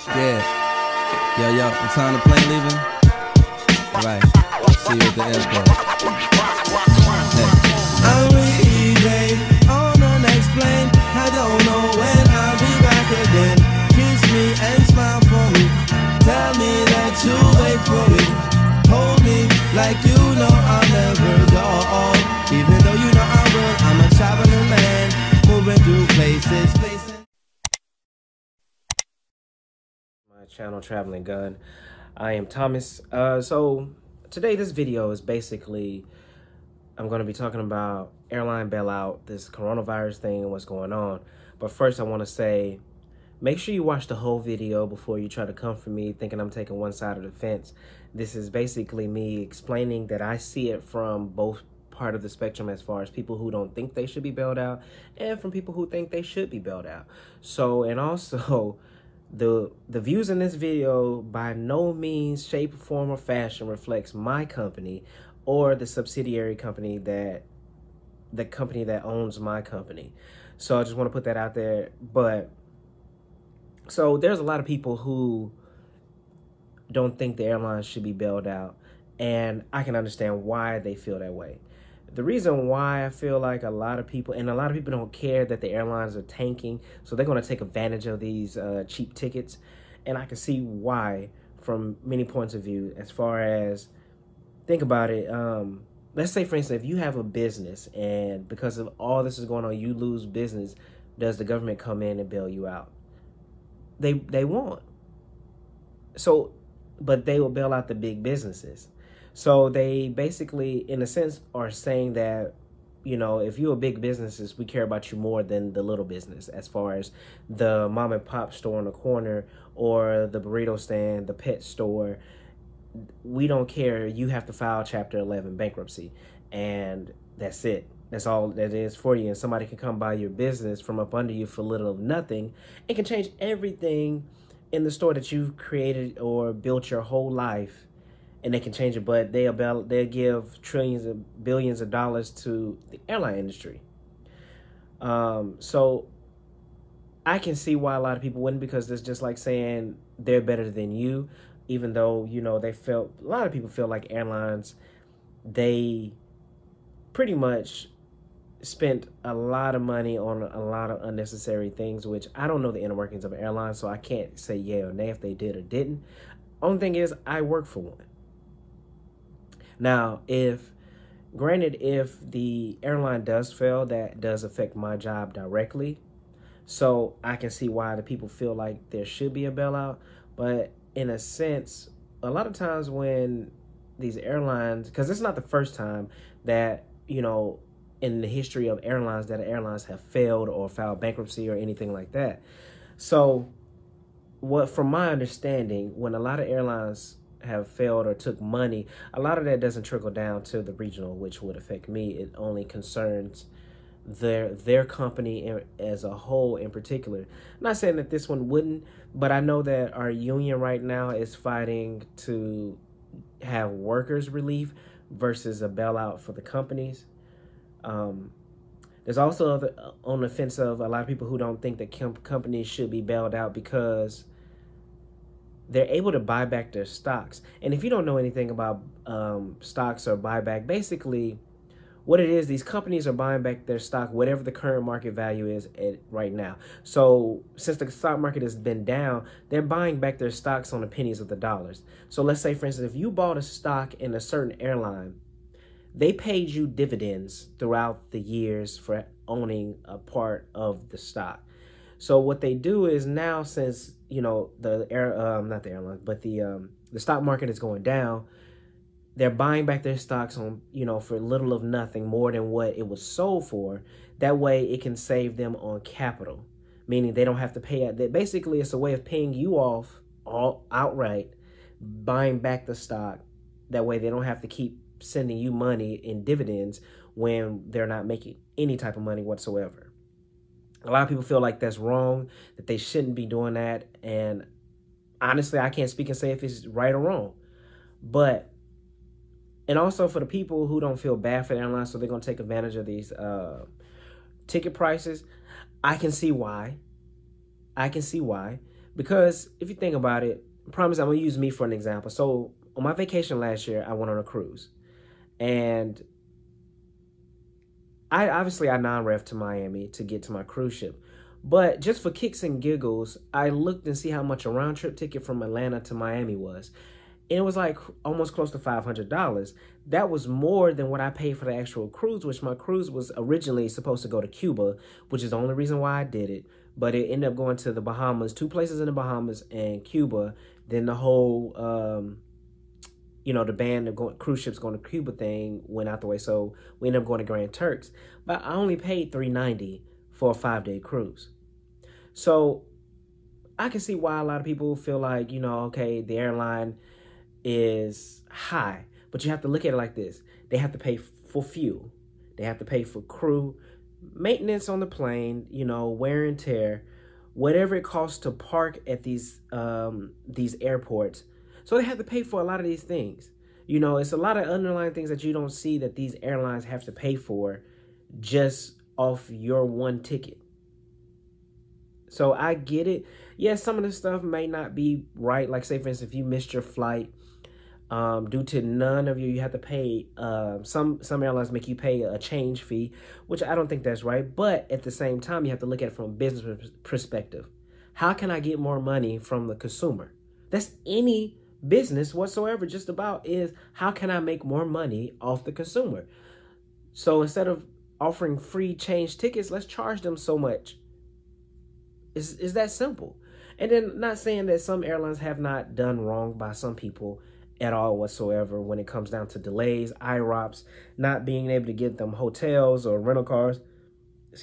Yeah. Yo, what time the plane leaving? Alright. See you at the airport. Hey. I'm with EJ on the next plane. I don't know when I'll be back again. Kiss me and smile for me. Tell me that you wait for me. Hold me like you know I'll never go. Even though you know I will. I'm a traveling man, moving through places. My channel Traveling Gun. I am Thomas. So today this video is basically I'm going to be talking about airline bailout, this coronavirus thing and what's going on. But first I want to say make sure you watch the whole video before you try to come for me thinking I'm taking one side of the fence. This is basically me explaining that I see it from both part of the spectrum, as far as people who don't think they should be bailed out and from people who think they should be bailed out. So, and also the views in this video by no means, shape, form, or fashion reflects my company or the subsidiary company that owns my company. So I just want to put that out there. But so there's a lot of people who don't think the airlines should be bailed out, and I can understand why they feel that way. The reason why I feel like a lot of people don't care that the airlines are tanking, so they're going to take advantage of these cheap tickets. And I can see why from many points of view. As far as, think about it, let's say, for instance, if you have a business and because of all this is going on, you lose business, does the government come in and bail you out? They won't. So, but they will bail out the big businesses. So they basically, in a sense, are saying that, you know, if you're a big business, we care about you more than the little business, as far as the mom and pop store on the corner or the burrito stand, the pet store. We don't care. You have to file Chapter 11 bankruptcy, and that's it. That's all that is for you. And somebody can come by your business from up under you for little of nothing and can change everything in the store that you've created or built your whole life. And they can change it, but they'll give trillions of billions of dollars to the airline industry. So I can see why a lot of people wouldn't, because it's just like saying they're better than you, even though, you know, a lot of people feel like airlines, they pretty much spent a lot of money on a lot of unnecessary things, which I don't know the inner workings of an airline, so I can't say yeah or nay if they did or didn't. Only thing is, I work for one. Now, if the airline does fail, that does affect my job directly. So I can see why the people feel like there should be a bailout. But in a sense, a lot of times when these airlines, because it's not the first time that, you know, in the history of airlines that airlines have failed or filed bankruptcy or anything like that. So from my understanding, when a lot of airlines have failed or took money, a lot of that doesn't trickle down to the regional, which would affect me. It only concerns their company as a whole in particular. I'm not saying that this one wouldn't, but I know that our union right now is fighting to have workers' relief versus a bailout for the companies. There's also on the fence of a lot of people who don't think that companies should be bailed out because they're able to buy back their stocks. And if you don't know anything about stocks or buyback, basically what it is, these companies are buying back their stock, whatever the current market value is right now. So since the stock market has been down, they're buying back their stocks on the pennies of the dollars. So let's say, for instance, if you bought a stock in a certain airline, they paid you dividends throughout the years for owning a part of the stock. So what they do is now, since, you know, not the airline, but the stock market is going down, they're buying back their stocks on, you know, for little of nothing more than what it was sold for. That way it can save them on capital, meaning they don't have to pay. Basically, it's a way of paying you off all outright, buying back the stock. That way they don't have to keep sending you money in dividends when they're not making any type of money whatsoever. A lot of people feel like that's wrong, that they shouldn't be doing that. And honestly, I can't speak and say if it's right or wrong. But, and also for the people who don't feel bad for the airlines, so they're going to take advantage of these ticket prices, I can see why. Because if you think about it, I promise I'm going to use me for an example. So on my vacation last year, I went on a cruise. And I non-ref to Miami to get to my cruise ship. But just for kicks and giggles, I looked and see how much a round trip ticket from Atlanta to Miami was. And it was like almost close to $500. That was more than what I paid for the actual cruise, which my cruise was originally supposed to go to Cuba, which is the only reason why I did it. But it ended up going to the Bahamas, 2 places in the Bahamas and Cuba. Then the whole, the ban of cruise ships going to Cuba thing went out the way. So we ended up going to Grand Turks. But I only paid $390 for a 5-day cruise. So I can see why a lot of people feel like, okay, the airline is high, but you have to look at it like this. They have to pay for fuel. They have to pay for crew, maintenance on the plane, wear and tear, whatever it costs to park at these airports. So they have to pay for a lot of these things. It's a lot of underlying things that you don't see that these airlines have to pay for just off your one ticket. So I get it. Yes, some of the stuff may not be right. Like, say, for instance, if you missed your flight, due to none of you have to pay. Some airlines make you pay a change fee, which I don't think that's right. But at the same time, you have to look at it from a business perspective. How can I get more money from the consumer? That's any business whatsoever just about is how can I make more money off the consumer? So instead of offering free change tickets, let's charge them so much. Is that simple? And then not saying that some airlines have not done wrong by some people at all whatsoever when it comes down to delays, IROPS, not being able to get them hotels or rental cars,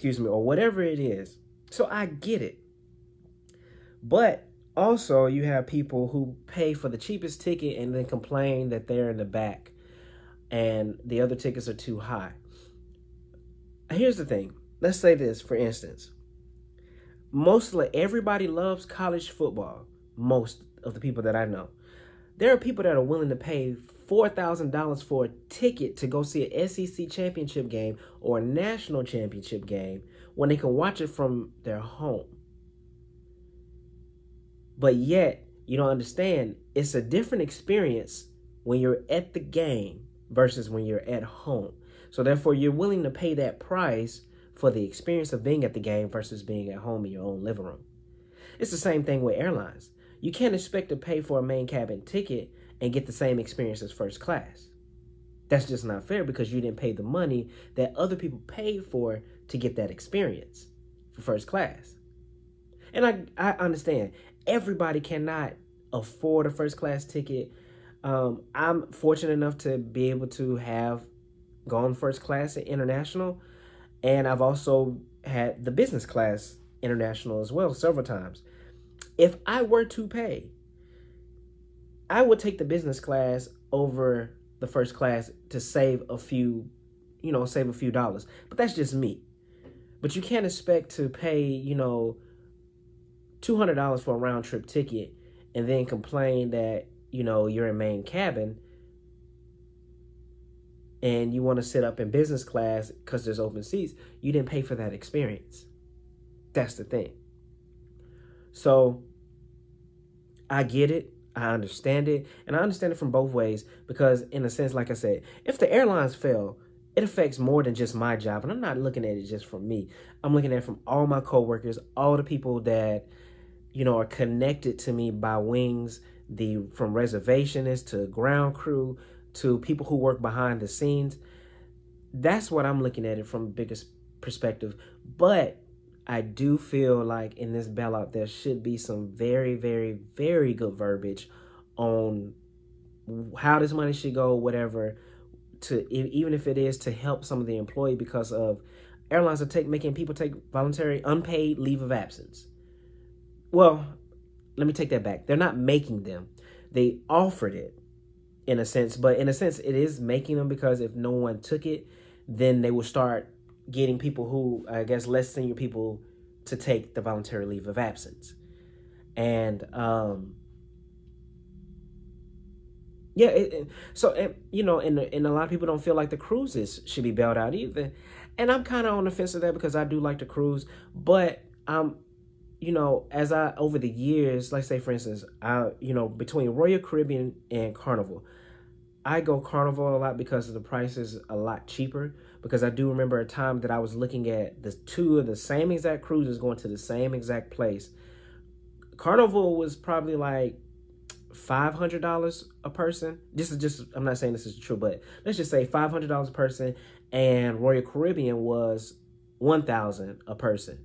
or whatever it is. So I get it. But also you have people who pay for the cheapest ticket and then complain that they're in the back and the other tickets are too high. Here's the thing. Let's say this, for instance. Mostly everybody loves college football. Most of the people that I know. There are people that are willing to pay $4,000 for a ticket to go see an SEC championship game or a national championship game when they can watch it from their home. But yet, you don't understand, it's a different experience when you're at the game versus when you're at home. So therefore, you're willing to pay that price for the experience of being at the game versus being at home in your own living room. It's the same thing with airlines. You can't expect to pay for a main cabin ticket and get the same experience as first class. That's just not fair because you didn't pay the money that other people paid for to get that experience for first class. And I understand everybody cannot afford a first class ticket. I'm fortunate enough to be able to have gone first class at international. And I've also had the business class international as well several times. If I were to pay, I would take the business class over the first class to save a few dollars. But that's just me. But you can't expect to pay, $200 for a round trip ticket and then complain that, you're in main cabin and you want to sit up in business class because there's open seats. You didn't pay for that experience. That's the thing. So I get it. I understand it. And I understand it from both ways because in a sense, like I said, if the airlines fail, it affects more than just my job. And I'm not looking at it just from me. I'm looking at it from all my coworkers, all the people that, are connected to me by wings, from reservationists to ground crew to people who work behind the scenes. That's what I'm looking at it from the biggest perspective. But I do feel like in this bailout, there should be some very, very, very good verbiage on how this money should go, whatever, even if it is to help some of the employee because of airlines are making people take voluntary unpaid leave of absence. Well, let me take that back. They're not making them. They offered it in a sense, but in a sense, it is making them because if no one took it, then they will start getting people who, I guess, less senior people to take the voluntary leave of absence. And, and a lot of people don't feel like the cruises should be bailed out either. And I'm kind of on the fence of that because I do like to cruise, but you know, over the years, like say for instance, between Royal Caribbean and Carnival, I go Carnival a lot because the price is a lot cheaper. Because I do remember a time that I was looking at the two of the same exact cruises going to the same exact place. Carnival was probably like $500 a person. I'm not saying this is true, but let's just say $500 a person, and Royal Caribbean was $1,000 a person.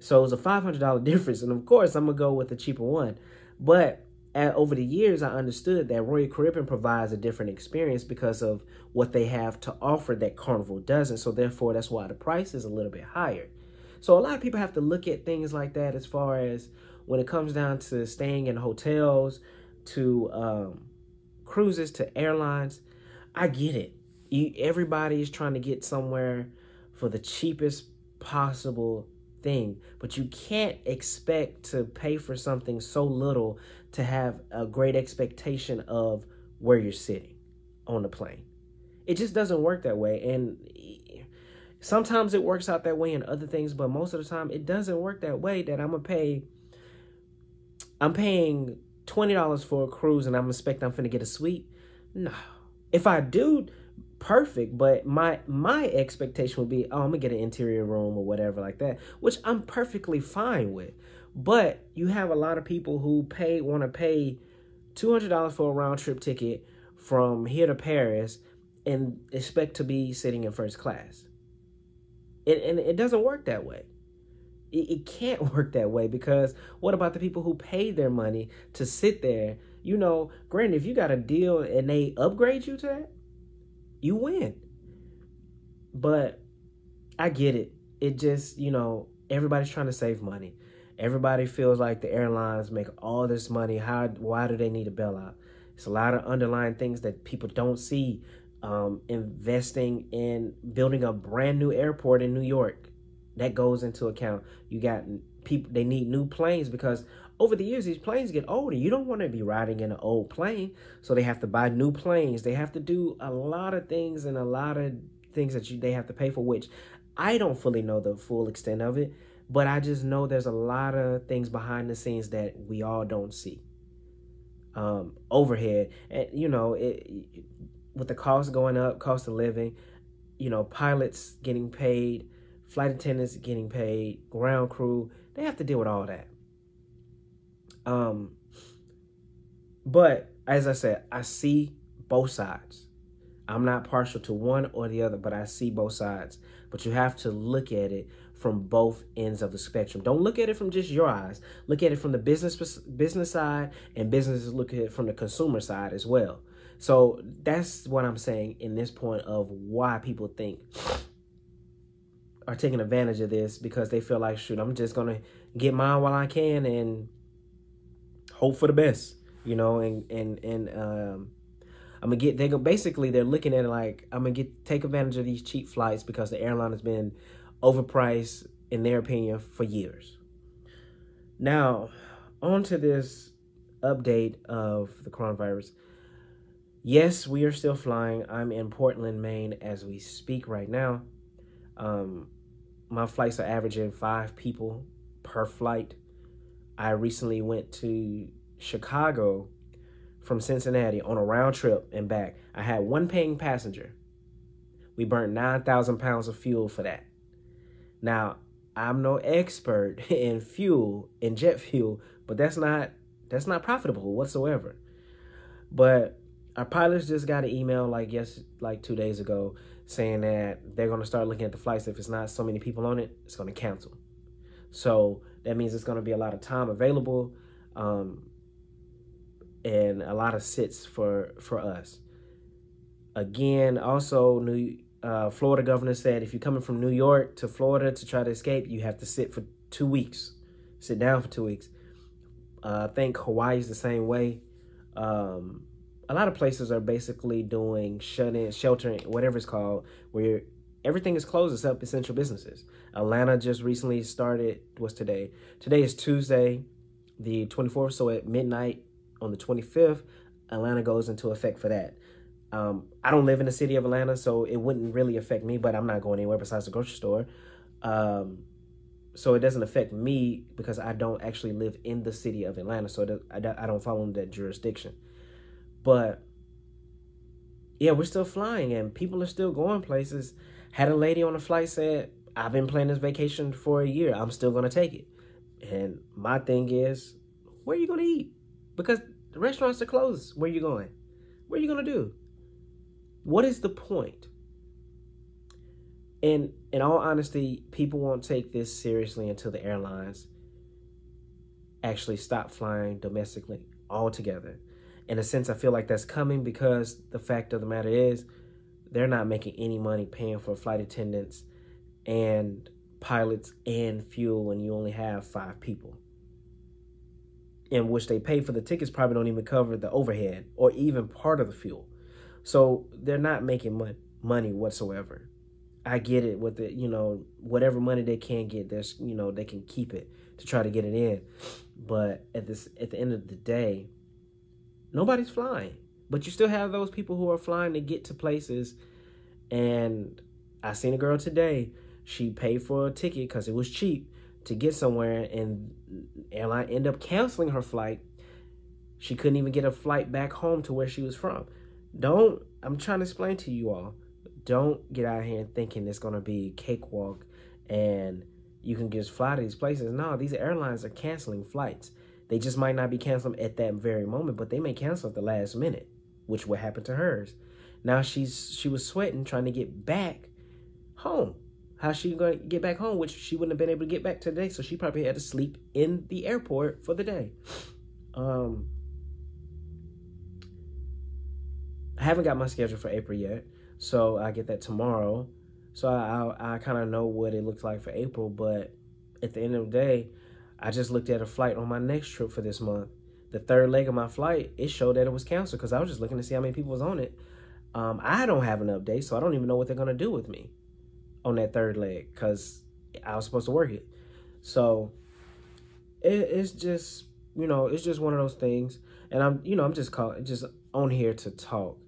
So it was a $500 difference, and of course I'm gonna go with the cheaper one. But over the years, I understood that Royal Caribbean provides a different experience because of what they have to offer that Carnival doesn't. So therefore, that's why the price is a little bit higher. So a lot of people have to look at things like that as far as when it comes down to staying in hotels, to cruises, to airlines. I get it. Everybody is trying to get somewhere for the cheapest possible thing, but you can't expect to pay for something so little to have a great expectation of where you're sitting on the plane. It just doesn't work that way. And sometimes it works out that way in other things, but most of the time it doesn't work that way, that I'm paying $20 for a cruise and I'm expecting I'm finna get a suite. No. If I do, perfect, but my expectation would be, oh, I'm gonna get an interior room or whatever like that, which I'm perfectly fine with. But you have a lot of people who want to pay $200 for a round trip ticket from here to Paris and expect to be sitting in first class. And it doesn't work that way. It can't work that way, because what about the people who pay their money to sit there? You know, granted, if you got a deal and they upgrade you to that, you win. But I get it. It just, everybody's trying to save money. Everybody feels like the airlines make all this money. Why do they need a bailout? It's a lot of underlying things that people don't see. Investing in building a brand new airport in New York, that goes into account. You got people, they need new planes because over the years, these planes get older. You don't want to be riding in an old plane. So they have to buy new planes. They have to do a lot of things, and a lot of things that they have to pay for, which I don't fully know the full extent of it. But I just know there's a lot of things behind the scenes that we all don't see. Overhead. And, with the cost going up, cost of living, pilots getting paid, flight attendants getting paid, ground crew, they have to deal with all that. But as I said, I see both sides. I'm not partial to one or the other, but I see both sides. But you have to look at it from both ends of the spectrum. Don't look at it from just your eyes. Look at it from the business side, and businesses look at it from the consumer side as well. So that's what I'm saying in this point of why people are taking advantage of this, because they feel like, shoot, I'm just going to get mine while I can and hope for the best, I'm gonna get. They're looking at it like I'm gonna take advantage of these cheap flights because the airline has been overpriced in their opinion for years. Now, on to this update of the coronavirus. Yes, we are still flying. I'm in Portland, Maine as we speak right now. My flights are averaging 5 people per flight. I recently went to Chicago from Cincinnati on a round trip and back. I had 1 paying passenger. We burned 9,000 pounds of fuel for that. Now, I'm no expert in jet fuel, but that's not profitable whatsoever. But our pilots just got an email like 2 days ago saying that they're going to start looking at the flights. If it's not so many people on it, it's going to cancel. So that means it's going to be a lot of time available, and a lot of sits for us. Again, also, Florida governor said if you're coming from New York to Florida to try to escape, you have to sit for 2 weeks. Sit down for 2 weeks. I think Hawaii's the same way. A lot of places are basically doing shut-in, sheltering, whatever it's called, where everything is closed except essential businesses. Atlanta just recently started. What's today? Today is Tuesday, the 24th. So at midnight on the 25th, Atlanta goes into effect for that. I don't live in the city of Atlanta, so it wouldn't really affect me, but I'm not going anywhere besides the grocery store. So it doesn't affect me because I don't actually live in the city of Atlanta. So I don't fall under that jurisdiction. But yeah, we're still flying and people are still going places. Had a lady on the flight said, I've been planning this vacation for a year. I'm still going to take it. And my thing is, where are you going to eat? Because the restaurants are closed. Where are you going? What are you going to do? What is the point? And in all honesty, people won't take this seriously until the airlines actually stop flying domestically altogether. In a sense, I feel like that's coming because the fact of the matter is they're not making any money paying for flight attendants and pilots and fuel when you only have 5 people. In which they pay for the tickets probably don't even cover the overhead or even part of the fuel. So they're not making money whatsoever. I get it with the, whatever money they can get, there's, they can keep it to try to get it in. But at the end of the day, nobody's flying. But you still have those people who are flying to get to places. And I seen a girl today, she paid for a ticket because it was cheap to get somewhere, and airline ended up canceling her flight. She couldn't even get a flight back home to where she was from. I'm trying to explain to you all, don't get out here thinking it's going to be cakewalk and you can just fly to these places. No, these airlines are canceling flights. They just might not be canceling at that very moment, but they may cancel at the last minute, which would happen to hers. Now she was sweating trying to get back home. How's she going to get back home, which she wouldn't have been able to get back today, so she probably had to sleep in the airport for the day. I haven't got my schedule for April yet, so I get that tomorrow. So I kind of know what it looks like for April, but at the end of the day, I just looked at a flight on my next trip for this month. The third leg of my flight, it showed that it was canceled because I was just looking to see how many people was on it. I don't have an update, so I don't even know what they're going to do with me on that third leg because I was supposed to work it. So it's just, it's just one of those things. And I'm just on here to talk.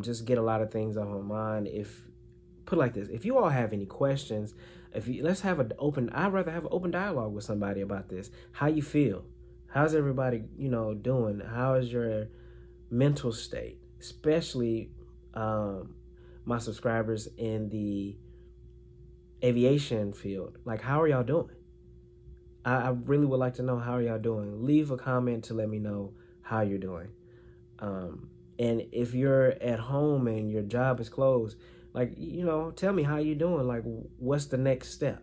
Just get a lot of things on my mind. Put it like this, if you all have any questions, let's have I'd rather have an open dialogue with somebody about this. How you feel? How's everybody, doing? How is your mental state? Especially my subscribers in the aviation field. Like, how are y'all doing? I really would like to know how are y'all doing. Leave a comment to let me know how you're doing. And if you're at home and your job is closed, like, tell me how you're doing. Like, what's the next step?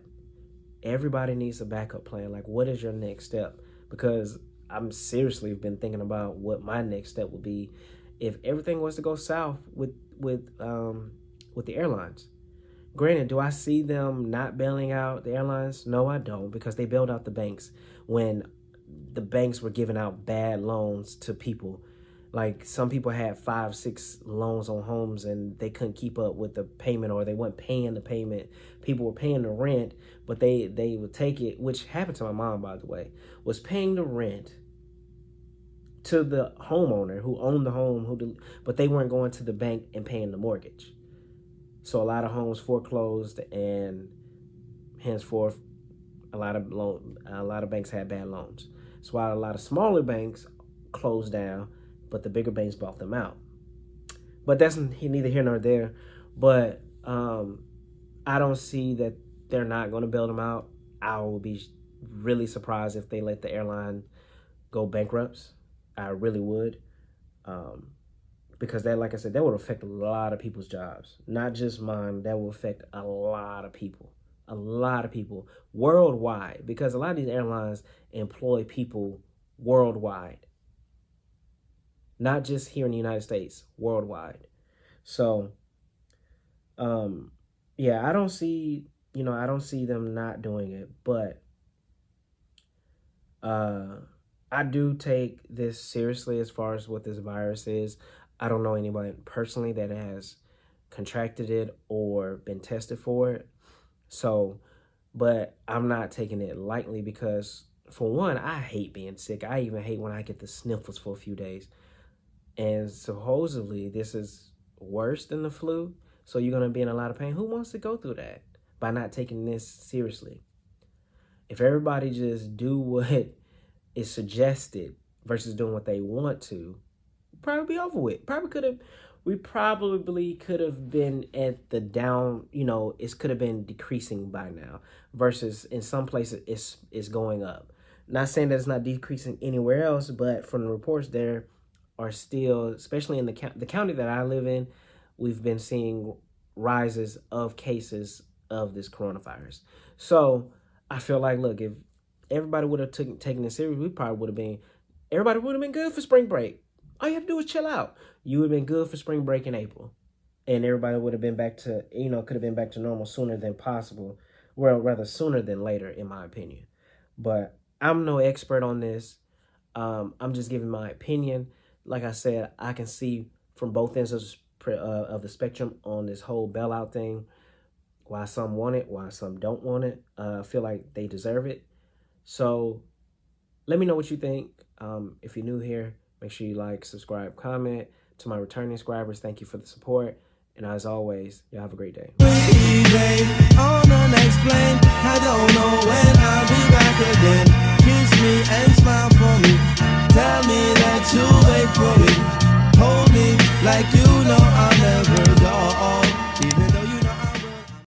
Everybody needs a backup plan. Like, what is your next step? Because I'm seriously been thinking about what my next step would be if everything was to go south with the airlines. Granted, do I see them not bailing out the airlines? No, I don't, because they bailed out the banks when the banks were giving out bad loans to people. Like, some people had 5, 6 loans on homes and they couldn't keep up with the payment, or they weren't paying the payment. People were paying the rent, but they would take it, which happened to my mom, by the way, was paying the rent to the homeowner who owned the home, but they weren't going to the bank and paying the mortgage. So a lot of homes foreclosed, and henceforth, a lot of banks had bad loans. So while a lot of smaller banks closed down, but the bigger banks bought them out. But that's neither here nor there. But I don't see that they're not going to bail them out. I will be really surprised if they let the airline go bankrupt. I really would. Because that, like I said, that would affect a lot of people's jobs. Not just mine. That will affect a lot of people. A lot of people worldwide. Because a lot of these airlines employ people worldwide. Not just here in the United States, worldwide. So, yeah, I don't see them not doing it, but I do take this seriously as far as what this virus is. I don't know anybody personally that has contracted it or been tested for it. So, but I'm not taking it lightly because, for one, I hate being sick. I even hate when I get the sniffles for a few days. And supposedly this is worse than the flu. So you're going to be in a lot of pain. Who wants to go through that by not taking this seriously? If everybody just do what is suggested versus doing what they want to, probably be over with. We probably could have been at the down, it could have been decreasing by now versus in some places it's going up. Not saying that it's not decreasing anywhere else, but from the reports there are still, especially in the county that I live in, we've been seeing rises of cases of this coronavirus. So I feel like, look, if everybody would have taken it serious, everybody would have been good for spring break. All you have to do is chill out. You would have been good for spring break in April. And everybody would have been back to, could have been back to normal sooner than possible. Well, rather sooner than later, in my opinion. But I'm no expert on this. I'm just giving my opinion. Like I said, I can see from both ends of the spectrum on this whole bailout thing, why some want it, why some don't want it. I feel like they deserve it. So let me know what you think. If you're new here, make sure you like, subscribe, comment. To my returning subscribers, thank you for the support. And as always, y'all have a great day. On the next plane, I don't know when I'll be back again. Kiss me and smile for me. Tell me that you wait for me. Hold me like you